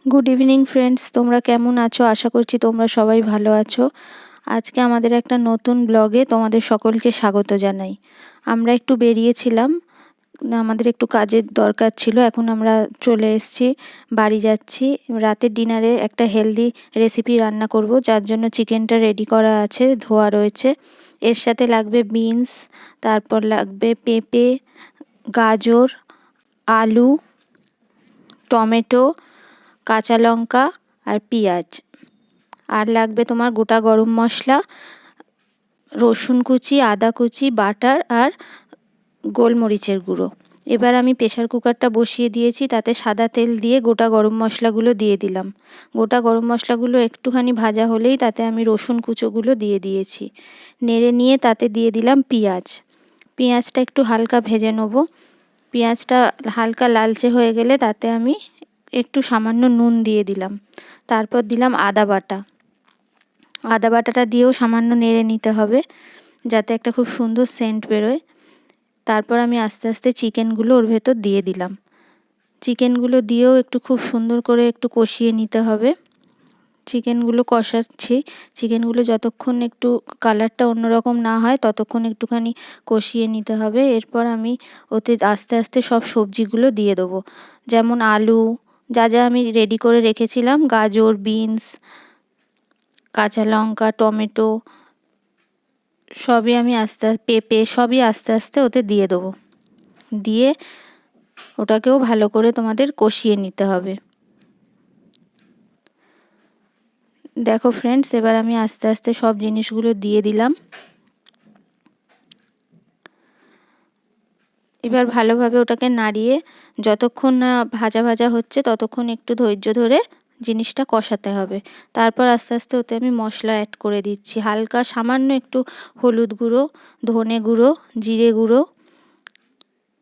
Good evening friends, তোমরা কেমন আছো? আশা করছি তোমরা সবাই ভালো আছো। আজকে আমাদের একটা নতুন ব্লগে তোমাদের সকলকে স্বাগত জানাই। আমরা একটু বেরিয়েছিলাম, আমাদের একটু কাজের দরকার ছিল। এখন আমরা চলে এসেছি, বাড়ি যাচ্ছি। রাতের ডিনারে একটা হেলদি রেসিপি রান্না করব, যার জন্য চিকেনটা রেডি করা আছে, ধোয়া রয়েছে। এর সাথে লাগবে বিনস, তারপর লাগবে পেঁপে, গাজর, আলু, টমেটো, কাঁচা লঙ্কা আর পেঁয়াজ। আর লাগবে তোমার গোটা গরম মশলা, রসুন কুচি, আদা কুচি, বাটার আর গোলমরিচের গুঁড়ো। এবার আমি প্রেসার কুকারটা বসিয়ে দিয়েছি, তাতে সাদা তেল দিয়ে গোটা গরম মশলাগুলো দিয়ে দিলাম। গোটা গরম মশলাগুলো একটুখানি ভাজা হলেই তাতে আমি রসুন কুচোগুলো দিয়ে দিয়েছি। নেড়ে নিয়ে তাতে দিয়ে দিলাম পেঁয়াজ। পেঁয়াজটা একটু হালকা ভেজে নেব। পেঁয়াজটা হালকা লালচে হয়ে গেলে তাতে আমি একটু সামান্য নুন দিয়ে দিলাম। তারপর দিলাম আদা বাটা। আদা বাটাটা দিয়েও সামান্য নেড়ে নিতে হবে, যাতে একটা খুব সুন্দর সেন্ট বেরোয়। তারপর আমি আস্তে আস্তে চিকেনগুলো ওর ভেতর দিয়ে দিলাম। চিকেনগুলো দিয়েও একটু খুব সুন্দর করে একটু কষিয়ে নিতে হবে। চিকেনগুলো কষাচ্ছি, চিকেনগুলো যতক্ষণ একটু কালারটা অন্যরকম না হয় ততক্ষণ একটুখানি কষিয়ে নিতে হবে। এরপর আমি ওতে আস্তে আস্তে সব সবজিগুলো দিয়ে দেবো, যেমন আলু, যা যা আমি রেডি করে রেখেছিলাম, গাজর, বিনস, কাঁচা লঙ্কা, টমেটো, সবই আমি পেঁপে সবই আস্তে আস্তে ওতে দিয়ে দেবো। দিয়ে ওটাকেও ভালো করে তোমাদের কষিয়ে নিতে হবে। দেখো ফ্রেন্ডস, এবার আমি আস্তে আস্তে সব জিনিসগুলো দিয়ে দিলাম। এবার ভালোভাবে ওটাকে নাড়িয়ে যতক্ষণ না ভাজা ভাজা হচ্ছে ততক্ষণ একটু ধৈর্য ধরে জিনিসটা কষাতে হবে। তারপর আস্তে আস্তে ওতে আমি মশলা অ্যাড করে দিচ্ছি, হালকা সামান্য একটু হলুদ গুঁড়ো, ধনে গুঁড়ো, জিরে গুঁড়ো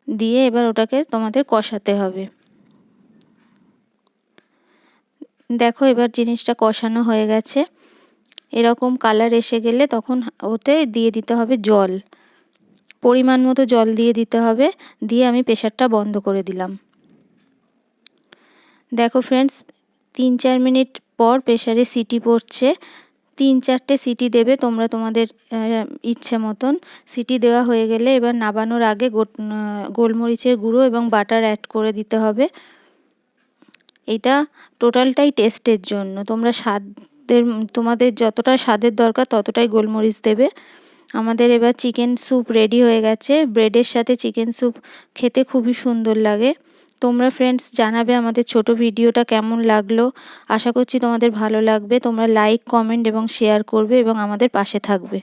দিয়ে এবার ওটাকে তোমাদের কষাতে হবে। দেখো এবার জিনিসটা কষানো হয়ে গেছে। এরকম কালার এসে গেলে তখন ওতে দিয়ে দিতে হবে জল, পরিমাণ মতো জল দিয়ে দিতে হবে। দিয়ে আমি প্রেসারটা বন্ধ করে দিলাম। দেখো ফ্রেন্ডস, 3-4 মিনিট পর প্রেসারে সিটি পড়ছে। 3-4টে সিটি দেবে তোমরা তোমাদের ইচ্ছে মতন। সিটি দেওয়া হয়ে গেলে এবার নাবানোর আগে গোলমরিচের গুঁড়ো এবং বাটার অ্যাড করে দিতে হবে। এটা টোটালটাই টেস্টের জন্য, তোমরা তোমাদের যতটা স্বাদের দরকার ততটাই গোলমরিচ দেবে। আমাদের এবার চিকেন স্যুপ রেডি হয়ে গেছে। ব্রেডের সাথে চিকেন স্যুপ খেতে খুবই সুন্দর লাগে। তোমরা ফ্রেন্ডস জানাবে আমাদের ছোট ভিডিওটা কেমন লাগলো। আশা করছি তোমাদের ভালো লাগবে। তোমরা লাইক, কমেন্ট এবং শেয়ার করবে এবং আমাদের পাশে থাকবে।